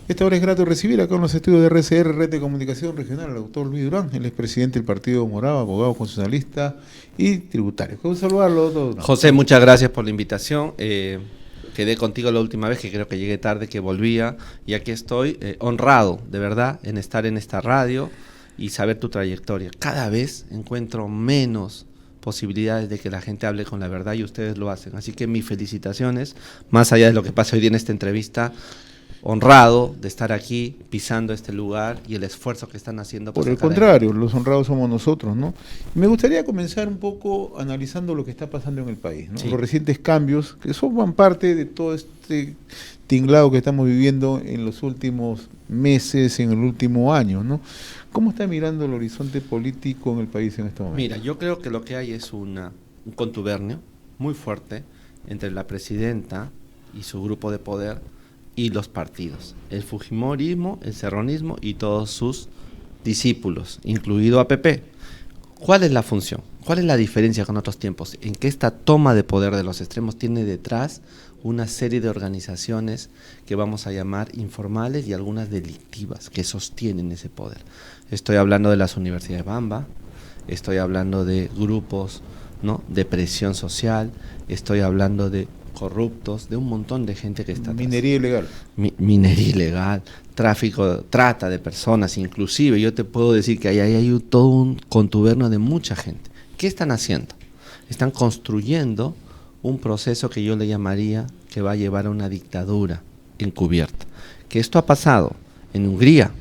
Esta hora es grato recibir acá en los estudios de RCR, Red de Comunicación Regional, al doctor Luis Durán, el expresidente del Partido Morado, abogado constitucionalista y tributario. ¿Cómo saludarlo, doctor Durán? José, muchas gracias por la invitación. Quedé contigo la última vez, que creo que llegué tarde, que volvía, y aquí estoy honrado, de verdad, en estar en esta radio y saber tu trayectoria. Cada vez encuentro menos posibilidades de que la gente hable con la verdad y ustedes lo hacen. Así que mis felicitaciones, más allá de lo que pasa hoy día en esta entrevista, honrado de estar aquí, pisando este lugar y el esfuerzo que están haciendo. Por el contrario, los honrados somos nosotros, ¿no? Me gustaría comenzar un poco analizando lo que está pasando en el país, ¿no? Sí. Los recientes cambios que forman parte de todo este tinglado que estamos viviendo en los últimos meses, en el último año, ¿no? ¿Cómo está mirando el horizonte político en el país en este momento? Mira, yo creo que lo que hay es un contubernio muy fuerte entre la presidenta y su grupo de poder y los partidos, el fujimorismo, el serronismo y todos sus discípulos, incluido APP. ¿Cuál es la función? ¿Cuál es la diferencia con otros tiempos? En que esta toma de poder de los extremos tiene detrás una serie de organizaciones que vamos a llamar informales y algunas delictivas que sostienen ese poder. Estoy hablando de las universidades Bamba, estoy hablando de grupos, ¿no?, de presión social, estoy hablando de corruptos, de un montón de gente que está minería ilegal. Minería ilegal, tráfico, trata de personas, inclusive yo te puedo decir que hay todo un contubernio de mucha gente. ¿Qué están haciendo? Están construyendo un proceso que yo le llamaría que va a llevar a una dictadura encubierta. Que esto ha pasado en Hungría,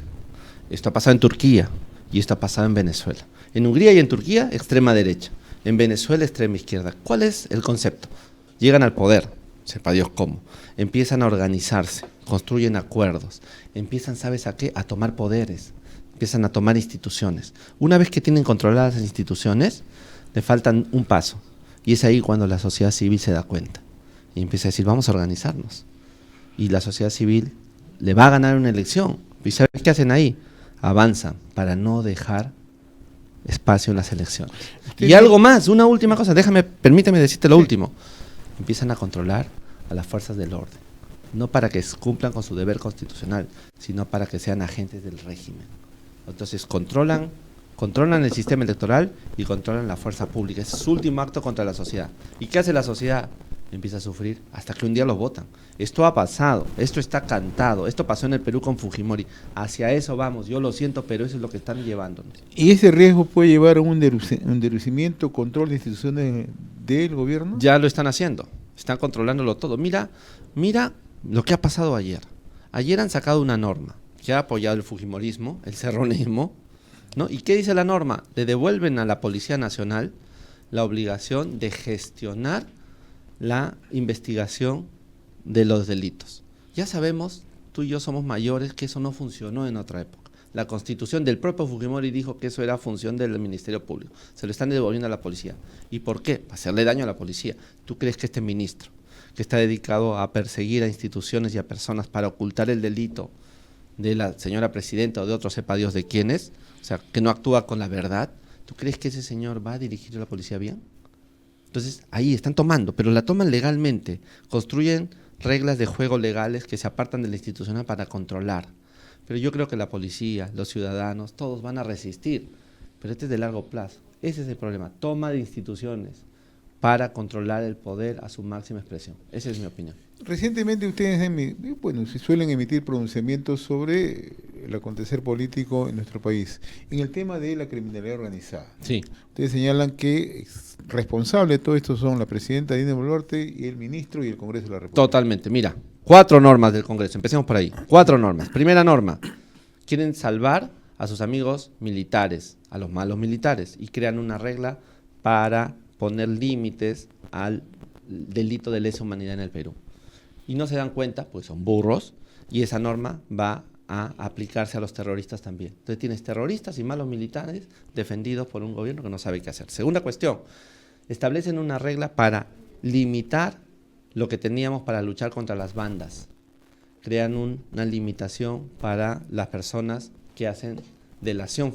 esto ha pasado en Turquía y esto ha pasado en Venezuela. En Hungría y en Turquía, extrema derecha. En Venezuela, extrema izquierda. ¿Cuál es el concepto? Llegan al poder, sepa Dios cómo, empiezan a organizarse, construyen acuerdos, empiezan, ¿sabes a qué?, a tomar poderes, empiezan a tomar instituciones. Una vez que tienen controladas las instituciones, le faltan un paso, y es ahí cuando la sociedad civil se da cuenta, y empieza a decir, vamos a organizarnos, y la sociedad civil le va a ganar una elección, y ¿sabes qué hacen ahí? Avanzan para no dejar espacio en las elecciones. Y algo más, una última cosa, permíteme decirte lo último. Empiezan a controlar a las fuerzas del orden, no para que cumplan con su deber constitucional, sino para que sean agentes del régimen. Entonces controlan el sistema electoral y controlan la fuerza pública. Es su último acto contra la sociedad. ¿Y qué hace la sociedad? Empieza a sufrir hasta que un día los votan. Esto ha pasado, esto está cantado, esto pasó en el Perú con Fujimori. Hacia eso vamos, yo lo siento, pero eso es lo que están llevándonos. ¿Y ese riesgo puede llevar a un endurecimiento, control de instituciones del gobierno? Ya lo están haciendo, están controlándolo todo. Mira lo que ha pasado ayer. Ayer han sacado una norma que ha apoyado el fujimorismo, el serronismo, ¿no? ¿Y qué dice la norma? Le devuelven a la Policía Nacional la obligación de gestionar la investigación de los delitos. Ya sabemos, tú y yo somos mayores, que eso no funcionó en otra época. La constitución del propio Fujimori dijo que eso era función del Ministerio Público. Se lo están devolviendo a la policía. ¿Y por qué? Para hacerle daño a la policía. ¿Tú crees que este ministro, que está dedicado a perseguir a instituciones y a personas para ocultar el delito de la señora presidenta o de otro sepa Dios de quién es, o sea, que no actúa con la verdad, ¿tú crees que ese señor va a dirigir a la policía bien? Entonces, ahí están tomando, pero la toman legalmente, construyen reglas de juego legales que se apartan de la institucional para controlar. Pero yo creo que la policía, los ciudadanos, todos van a resistir, pero este es de largo plazo. Ese es el problema, toma de instituciones para controlar el poder a su máxima expresión. Esa es mi opinión. Recientemente ustedes se suelen emitir pronunciamientos sobre el acontecer político en nuestro país. En el tema de la criminalidad organizada, sí. Ustedes señalan que responsables de todo esto son la presidenta Dina Boluarte y el ministro y el Congreso de la República. Totalmente. Mira, 4 normas del Congreso. Empecemos por ahí. 4 normas. Primera norma. Quieren salvar a sus amigos militares, a los malos militares, y crean una regla para poner límites al delito de lesa humanidad en el Perú. Y no se dan cuenta, pues son burros, y esa norma va a aplicarse a los terroristas también. Entonces tienes terroristas y malos militares defendidos por un gobierno que no sabe qué hacer. Segunda cuestión, establecen una regla para limitar lo que teníamos para luchar contra las bandas. Crean una limitación para las personas que hacen delación,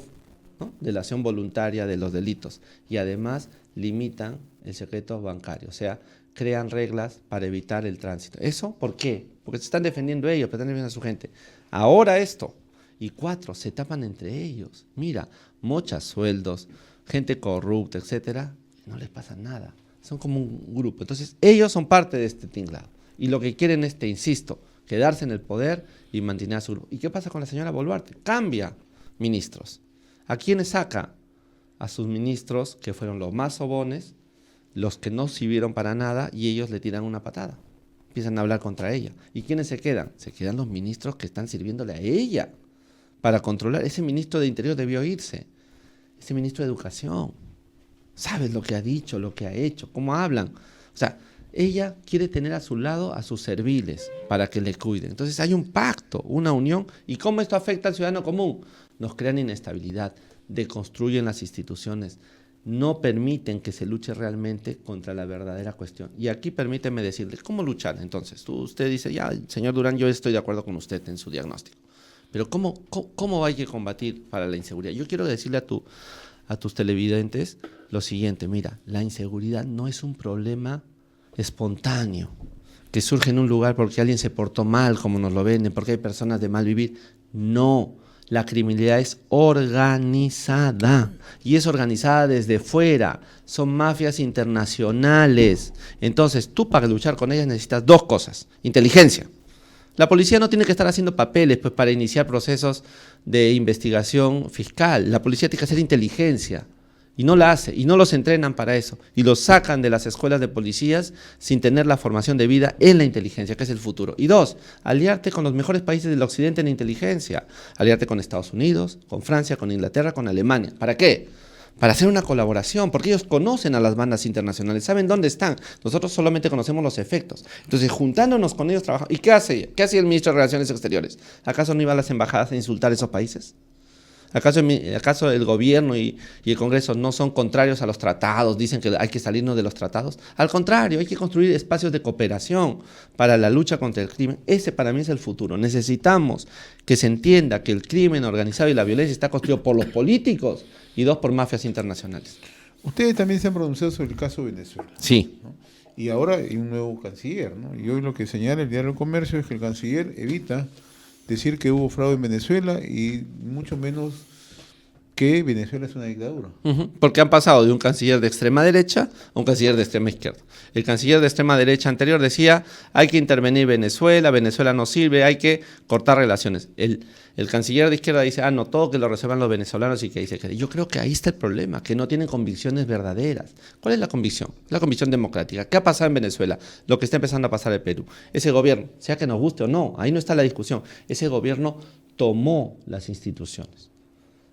¿no?, delación voluntaria de los delitos, y además limitan el secreto bancario, o sea, crean reglas para evitar el tránsito. ¿Eso por qué? Porque se están defendiendo ellos, pero están defendiendo a su gente. Ahora esto. Y 4, se tapan entre ellos. Mira, mochas sueldos, gente corrupta, etcétera, no les pasa nada. Son como un grupo. Entonces, ellos son parte de este tinglado. Y lo que quieren es, te insisto, quedarse en el poder y mantener a su grupo. ¿Y qué pasa con la señora Boluarte? Cambia ministros. ¿A quiénes saca? A sus ministros que fueron los más sobones, los que no sirvieron para nada, y ellos le tiran una patada. Empiezan a hablar contra ella. ¿Y quiénes se quedan? Se quedan los ministros que están sirviéndole a ella para controlar. Ese ministro de Interior debió irse. Ese ministro de Educación. ¿Sabes lo que ha dicho, lo que ha hecho, cómo hablan? O sea, ella quiere tener a su lado a sus serviles para que le cuiden. Entonces hay un pacto, una unión. ¿Y cómo esto afecta al ciudadano común? Nos crean inestabilidad, deconstruyen las instituciones, no permiten que se luche realmente contra la verdadera cuestión. Y aquí permíteme decirle, ¿cómo luchar? Entonces, usted dice, ya, señor Durán, yo estoy de acuerdo con usted en su diagnóstico. Pero ¿cómo hay que combatir para la inseguridad? Yo quiero decirle a tus televidentes lo siguiente, mira, la inseguridad no es un problema espontáneo, que surge en un lugar porque alguien se portó mal, como nos lo venden, porque hay personas de mal vivir. No, la criminalidad es organizada, y es organizada desde fuera, son mafias internacionales. Entonces, tú para luchar con ellas necesitas 2 cosas, inteligencia. La policía no tiene que estar haciendo papeles pues, para iniciar procesos de investigación fiscal. La policía tiene que hacer inteligencia y no la hace, y no los entrenan para eso. Y los sacan de las escuelas de policías sin tener la formación debida en la inteligencia, que es el futuro. Y 2, aliarte con los mejores países del occidente en inteligencia. Aliarte con Estados Unidos, con Francia, con Inglaterra, con Alemania. ¿Para qué? Para hacer una colaboración, porque ellos conocen a las bandas internacionales, saben dónde están. Nosotros solamente conocemos los efectos. Entonces, juntándonos con ellos, trabajamos. ¿Y qué hace? ¿Qué hacía el ministro de Relaciones Exteriores? ¿Acaso no iba a las embajadas a insultar a esos países? ¿Acaso el gobierno y el Congreso no son contrarios a los tratados? Dicen que hay que salirnos de los tratados. Al contrario, hay que construir espacios de cooperación para la lucha contra el crimen. Ese para mí es el futuro. Necesitamos que se entienda que el crimen organizado y la violencia está construido por los políticos y 2 por mafias internacionales. Ustedes también se han pronunciado sobre el caso de Venezuela. Sí. ¿No? Y ahora hay un nuevo canciller, ¿no? Y hoy lo que señala el Diario del Comercio es que el canciller evita decir que hubo fraude en Venezuela y mucho menos que Venezuela es una dictadura. Porque han pasado de un canciller de extrema derecha a un canciller de extrema izquierda. El canciller de extrema derecha anterior decía, hay que intervenir Venezuela, Venezuela no sirve, hay que cortar relaciones. El canciller de izquierda dice, no, todo que lo resuelvan los venezolanos y que dice que... Yo creo que ahí está el problema, que no tienen convicciones verdaderas. ¿Cuál es la convicción? La convicción democrática. ¿Qué ha pasado en Venezuela? Lo que está empezando a pasar en Perú. Ese gobierno, sea que nos guste o no, ahí no está la discusión. Ese gobierno tomó las instituciones,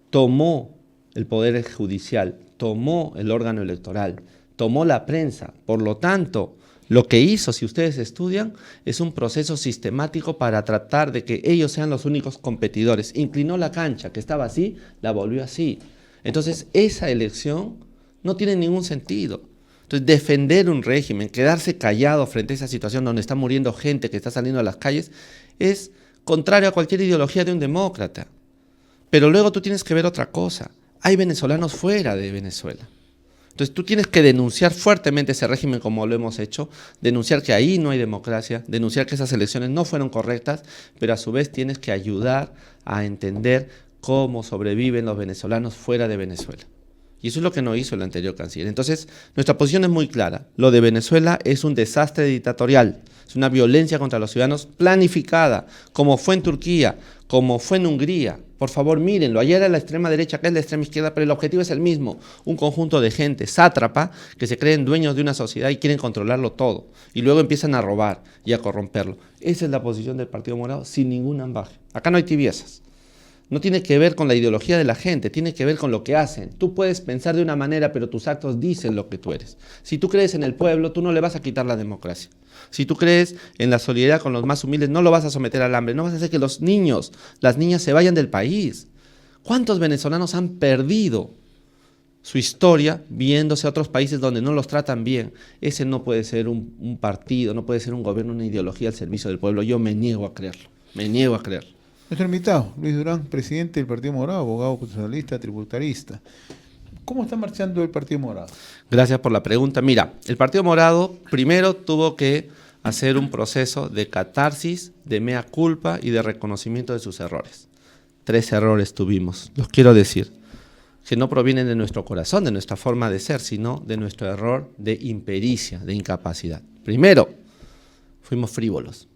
tomó el poder judicial, tomó el órgano electoral, tomó la prensa. Por lo tanto, lo que hizo, si ustedes estudian, es un proceso sistemático para tratar de que ellos sean los únicos competidores. Inclinó la cancha, que estaba así, la volvió así. Entonces, esa elección no tiene ningún sentido. Entonces, defender un régimen, quedarse callado frente a esa situación donde está muriendo gente que está saliendo a las calles, es contrario a cualquier ideología de un demócrata. Pero luego tú tienes que ver otra cosa. Hay venezolanos fuera de Venezuela. Entonces tú tienes que denunciar fuertemente ese régimen como lo hemos hecho, denunciar que ahí no hay democracia, denunciar que esas elecciones no fueron correctas, pero a su vez tienes que ayudar a entender cómo sobreviven los venezolanos fuera de Venezuela. Y eso es lo que no hizo el anterior canciller. Entonces, nuestra posición es muy clara. Lo de Venezuela es un desastre dictatorial, es una violencia contra los ciudadanos planificada, como fue en Turquía, como fue en Hungría. Por favor, mírenlo. Allá era la extrema derecha, acá es la extrema izquierda, pero el objetivo es el mismo. Un conjunto de gente sátrapa que se creen dueños de una sociedad y quieren controlarlo todo. Y luego empiezan a robar y a corromperlo. Esa es la posición del Partido Morado, sin ningún ambaje. Acá no hay tibiezas. No tiene que ver con la ideología de la gente, tiene que ver con lo que hacen. Tú puedes pensar de una manera, pero tus actos dicen lo que tú eres. Si tú crees en el pueblo, tú no le vas a quitar la democracia. Si tú crees en la solidaridad con los más humildes, no lo vas a someter al hambre, no vas a hacer que los niños, las niñas se vayan del país. ¿Cuántos venezolanos han perdido su historia viéndose a otros países donde no los tratan bien? Ese no puede ser un partido, no puede ser un gobierno, una ideología al servicio del pueblo. Yo me niego a creerlo, me niego a creerlo. Nuestro invitado, Luis Durán, presidente del Partido Morado, abogado constitucionalista, tributarista. ¿Cómo está marchando el Partido Morado? Gracias por la pregunta. Mira, el Partido Morado primero tuvo que hacer un proceso de catarsis, de mea culpa y de reconocimiento de sus errores. 3 errores tuvimos, los quiero decir, que no provienen de nuestro corazón, de nuestra forma de ser, sino de nuestro error de impericia, de incapacidad. Primero, fuimos frívolos,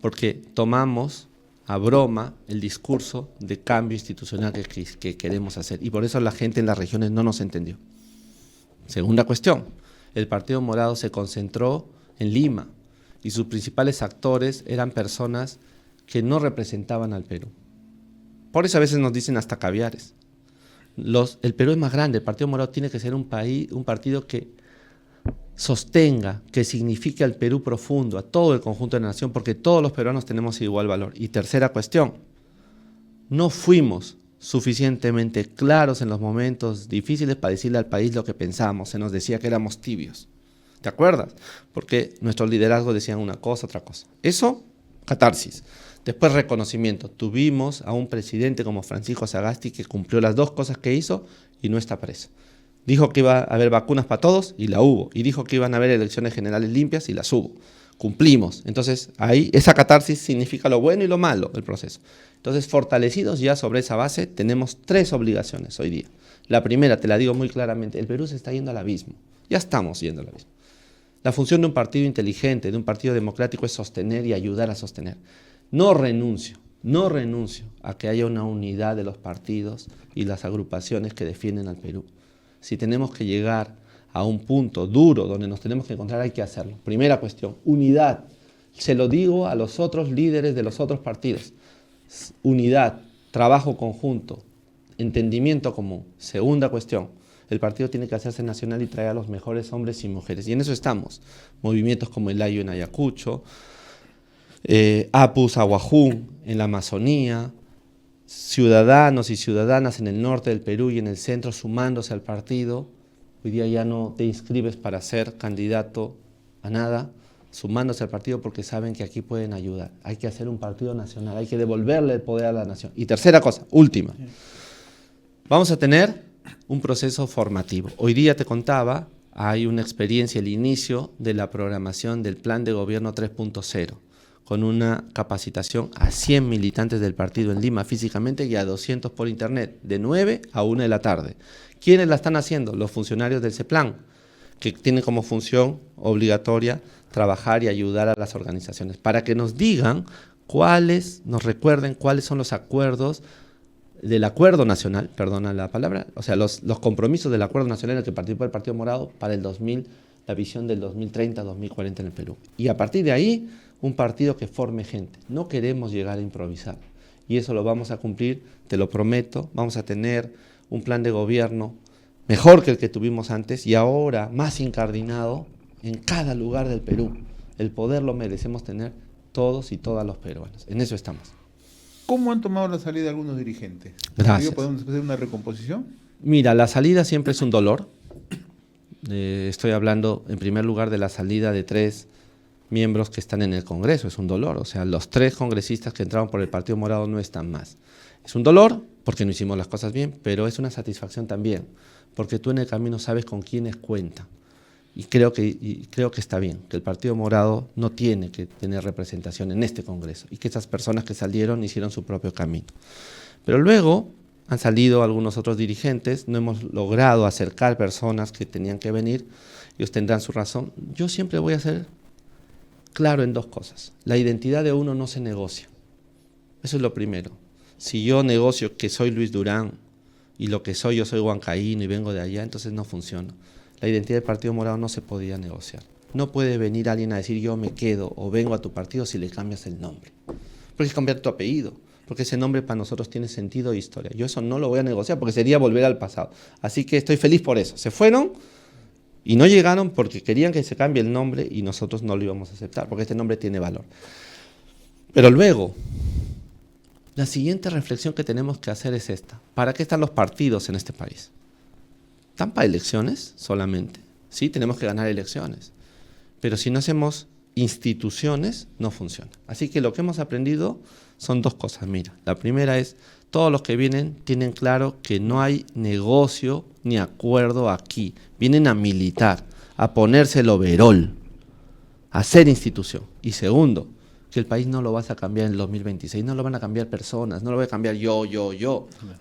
porque tomamos a broma el discurso de cambio institucional que queremos hacer, y por eso la gente en las regiones no nos entendió. Segunda cuestión, el Partido Morado se concentró en Lima, y sus principales actores eran personas que no representaban al Perú. Por eso a veces nos dicen hasta caviares. El Perú es más grande, el Partido Morado tiene que ser un partido que sostenga, que signifique al Perú profundo, a todo el conjunto de la nación, porque todos los peruanos tenemos igual valor. Y tercera cuestión, no fuimos suficientemente claros en los momentos difíciles para decirle al país lo que pensábamos, se nos decía que éramos tibios. ¿Te acuerdas? Porque nuestros liderazgos decían una cosa, otra cosa. Eso, catarsis. Después, reconocimiento. Tuvimos a un presidente como Francisco Sagasti que cumplió las 2 cosas que hizo y no está preso. Dijo que iba a haber vacunas para todos y la hubo. Y dijo que iban a haber elecciones generales limpias y las hubo. Cumplimos. Entonces, ahí esa catarsis significa lo bueno y lo malo del proceso. Entonces, fortalecidos ya sobre esa base, tenemos 3 obligaciones hoy día. La primera, te la digo muy claramente, el Perú se está yendo al abismo. Ya estamos yendo al abismo. La función de un partido inteligente, de un partido democrático, es sostener y ayudar a sostener. No renuncio a que haya una unidad de los partidos y las agrupaciones que defienden al Perú. Si tenemos que llegar a un punto duro donde nos tenemos que encontrar, hay que hacerlo. Primera cuestión, unidad. Se lo digo a los otros líderes de los otros partidos. Unidad, trabajo conjunto, entendimiento común. Segunda cuestión, el partido tiene que hacerse nacional y traer a los mejores hombres y mujeres. Y en eso estamos. Movimientos como el Ayo en Ayacucho, Apus, Aguajún en la Amazonía, ciudadanos y ciudadanas en el norte del Perú y en el centro sumándose al partido. Hoy día ya no te inscribes para ser candidato a nada, sumándose al partido porque saben que aquí pueden ayudar. Hay que hacer un partido nacional, hay que devolverle el poder a la nación. Y tercera cosa, última, vamos a tener un proceso formativo. Hoy día te contaba, hay una experiencia, el inicio de la programación del Plan de Gobierno 3.0, con una capacitación a 100 militantes del partido en Lima físicamente y a 200 por internet, de 9 a 1 de la tarde. ¿Quiénes la están haciendo? Los funcionarios del CEPLAN, que tienen como función obligatoria trabajar y ayudar a las organizaciones, para que nos digan nos recuerden cuáles son los acuerdos del Acuerdo Nacional, perdona la palabra, o sea, los compromisos del Acuerdo Nacional en el que participó el Partido Morado para el 2000, la visión del 2030-2040 en el Perú. Y a partir de ahí, un partido que forme gente. No queremos llegar a improvisar. Y eso lo vamos a cumplir, te lo prometo. Vamos a tener un plan de gobierno mejor que el que tuvimos antes y ahora más incardinado en cada lugar del Perú. El poder lo merecemos tener todos y todas los peruanos. En eso estamos. ¿Cómo han tomado la salida algunos dirigentes? Gracias. ¿Podemos hacer una recomposición? Mira, la salida siempre es un dolor. Estoy hablando en primer lugar de la salida de 3 miembros que están en el Congreso, es un dolor, o sea, los 3 congresistas que entraron por el Partido Morado no están más. Es un dolor porque no hicimos las cosas bien, pero es una satisfacción también, porque tú en el camino sabes con quiénes cuentan. Y creo que está bien, que el Partido Morado no tiene que tener representación en este Congreso y que esas personas que salieron hicieron su propio camino. Pero luego han salido algunos otros dirigentes, no hemos logrado acercar personas que tenían que venir, ellos tendrán su razón. Yo siempre voy a ser claro en 2 cosas. La identidad de uno no se negocia. Eso es lo primero. Si yo negocio que soy Luis Durán y lo que soy, yo soy huancaíno y vengo de allá, entonces no funciona. La identidad del Partido Morado no se podía negociar. No puede venir alguien a decir yo me quedo o vengo a tu partido si le cambias el nombre. Porque es cambiar tu apellido, porque ese nombre para nosotros tiene sentido e historia. Yo eso no lo voy a negociar porque sería volver al pasado. Así que estoy feliz por eso. Se fueron y no llegaron porque querían que se cambie el nombre y nosotros no lo íbamos a aceptar porque este nombre tiene valor. Pero luego, la siguiente reflexión que tenemos que hacer es esta. ¿Para qué están los partidos en este país? ¿Están para elecciones solamente? Sí, tenemos que ganar elecciones. Pero si no hacemos instituciones no funciona. Así que lo que hemos aprendido son dos cosas. Mira, la primera es, todos los que vienen tienen claro que no hay negocio ni acuerdo aquí. Vienen a militar, a ponerse el overol, a hacer institución. Y segundo, que el país no lo vas a cambiar en el 2026, no lo van a cambiar personas, no lo va a cambiar yo,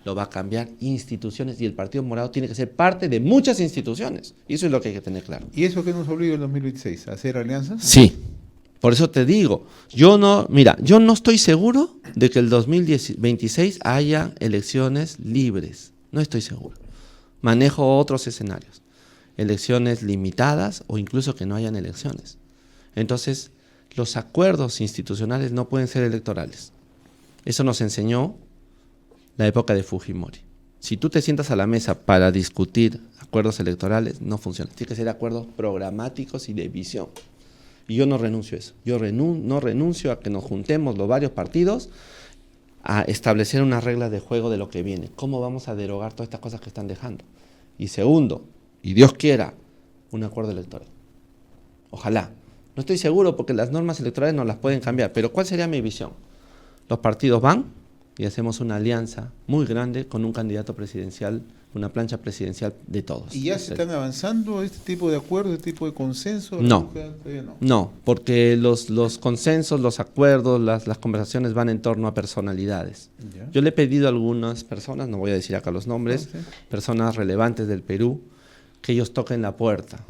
lo va a cambiar instituciones, y el Partido Morado tiene que ser parte de muchas instituciones, y eso es lo que hay que tener claro. ¿Y eso qué nos obliga el 2026? ¿A hacer alianzas? Sí, por eso te digo, yo no estoy seguro de que el 2026 haya elecciones libres, no estoy seguro. Manejo otros escenarios, elecciones limitadas o incluso que no hayan elecciones. Entonces, los acuerdos institucionales no pueden ser electorales. Eso nos enseñó la época de Fujimori. Si tú te sientas a la mesa para discutir acuerdos electorales, no funciona. Tiene que ser acuerdos programáticos y de visión. Y yo no renuncio a eso. Yo no renuncio a que nos juntemos los varios partidos a establecer unas reglas de juego de lo que viene. ¿Cómo vamos a derogar todas estas cosas que están dejando? Y segundo, y Dios quiera, un acuerdo electoral. Ojalá. No estoy seguro porque las normas electorales no las pueden cambiar, pero ¿cuál sería mi visión? Los partidos van y hacemos una alianza muy grande con un candidato presidencial, una plancha presidencial de todos. ¿Y ya se están avanzando este tipo de acuerdos, este tipo de consenso? No, porque los consensos, los acuerdos, las conversaciones van en torno a personalidades. ¿Ya? Yo le he pedido a algunas personas, no voy a decir acá los nombres, personas relevantes del Perú, que ellos toquen la puerta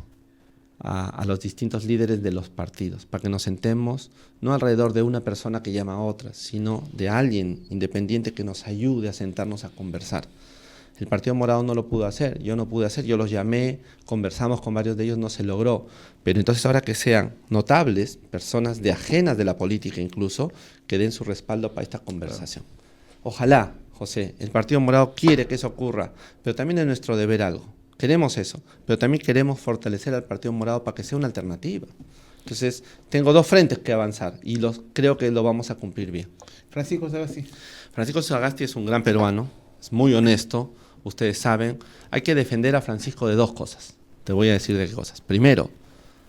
a los distintos líderes de los partidos, para que nos sentemos no alrededor de una persona que llama a otra, sino de alguien independiente que nos ayude a sentarnos a conversar. El Partido Morado no lo pudo hacer, yo no pude hacer, yo los llamé, conversamos con varios de ellos, no se logró. Pero entonces ahora que sean notables, personas de ajenas de la política incluso, que den su respaldo para esta conversación. Ojalá, José, el Partido Morado quiere que eso ocurra, pero también es nuestro deber algo. Queremos eso, pero también queremos fortalecer al Partido Morado para que sea una alternativa. Entonces, tengo dos frentes que avanzar y creo que lo vamos a cumplir bien. Francisco Sagasti. Francisco Sagasti es un gran peruano, es muy honesto, ustedes saben. Hay que defender a Francisco de dos cosas. Te voy a decir de qué cosas. Primero,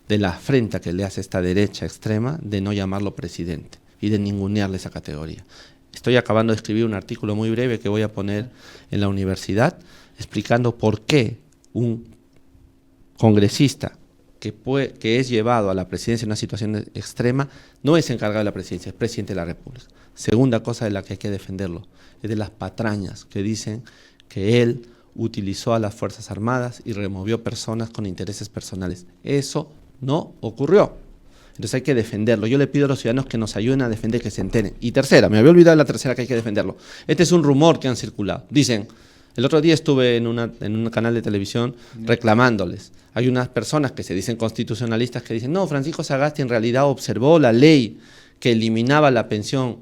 de la afrenta que le hace esta derecha extrema de no llamarlo presidente y de ningunearle esa categoría. Estoy acabando de escribir un artículo muy breve que voy a poner en la universidad explicando por qué un congresista que es llevado a la presidencia en una situación extrema no es encargado de la presidencia, es presidente de la República. Segunda cosa de la que hay que defenderlo es de las patrañas que dicen que él utilizó a las Fuerzas Armadas y removió personas con intereses personales. Eso no ocurrió. Entonces hay que defenderlo. yo le pido a los ciudadanos que nos ayuden a defender, que se enteren. Y tercera, me había olvidado la tercera, que hay que defenderlo. Este es un rumor que han circulado. Dicen, el otro día estuve en un canal de televisión reclamándoles. Hay unas personas que se dicen constitucionalistas que dicen, no, Francisco Sagasti en realidad observó la ley que eliminaba la pensión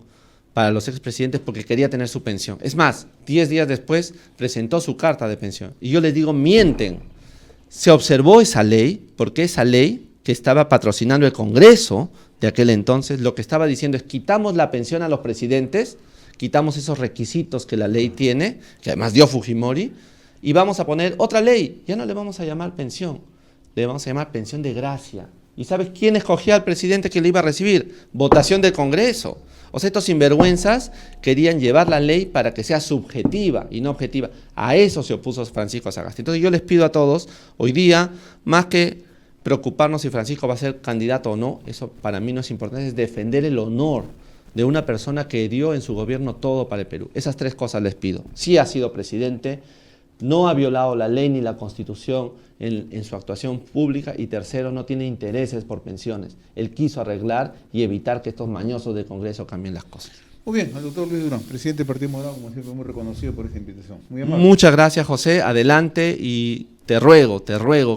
para los expresidentes porque quería tener su pensión. Es más, 10 días después presentó su carta de pensión. Y yo les digo, mienten. Se observó esa ley porque esa ley que estaba patrocinando el Congreso de aquel entonces, lo que estaba diciendo es quitamos la pensión a los presidentes, quitamos esos requisitos que la ley tiene, que además dio Fujimori, y vamos a poner otra ley. Ya no le vamos a llamar pensión, le vamos a llamar pensión de gracia. ¿Y sabes quién escogía al presidente que le iba a recibir? Votación del Congreso. O sea, estos sinvergüenzas querían llevar la ley para que sea subjetiva y no objetiva. A eso se opuso Francisco Sagasti. Entonces yo les pido a todos, hoy día, más que preocuparnos si Francisco va a ser candidato o no, eso para mí no es importante, es defender el honor de una persona que dio en su gobierno todo para el Perú. Esas tres cosas les pido. Sí ha sido presidente, no ha violado la ley ni la Constitución en su actuación pública, y tercero, no tiene intereses por pensiones. Él quiso arreglar y evitar que estos mañosos del Congreso cambien las cosas. Muy bien, al doctor Luis Durán, presidente del Partido Morado, como siempre, muy reconocido por esta invitación. Muy amable. Muchas gracias, José. Adelante, y te ruego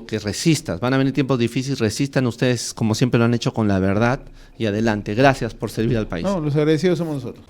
que resistas. Van a venir tiempos difíciles, resistan ustedes como siempre lo han hecho con la verdad, y adelante. Gracias por servir al país. No, los agradecidos somos nosotros.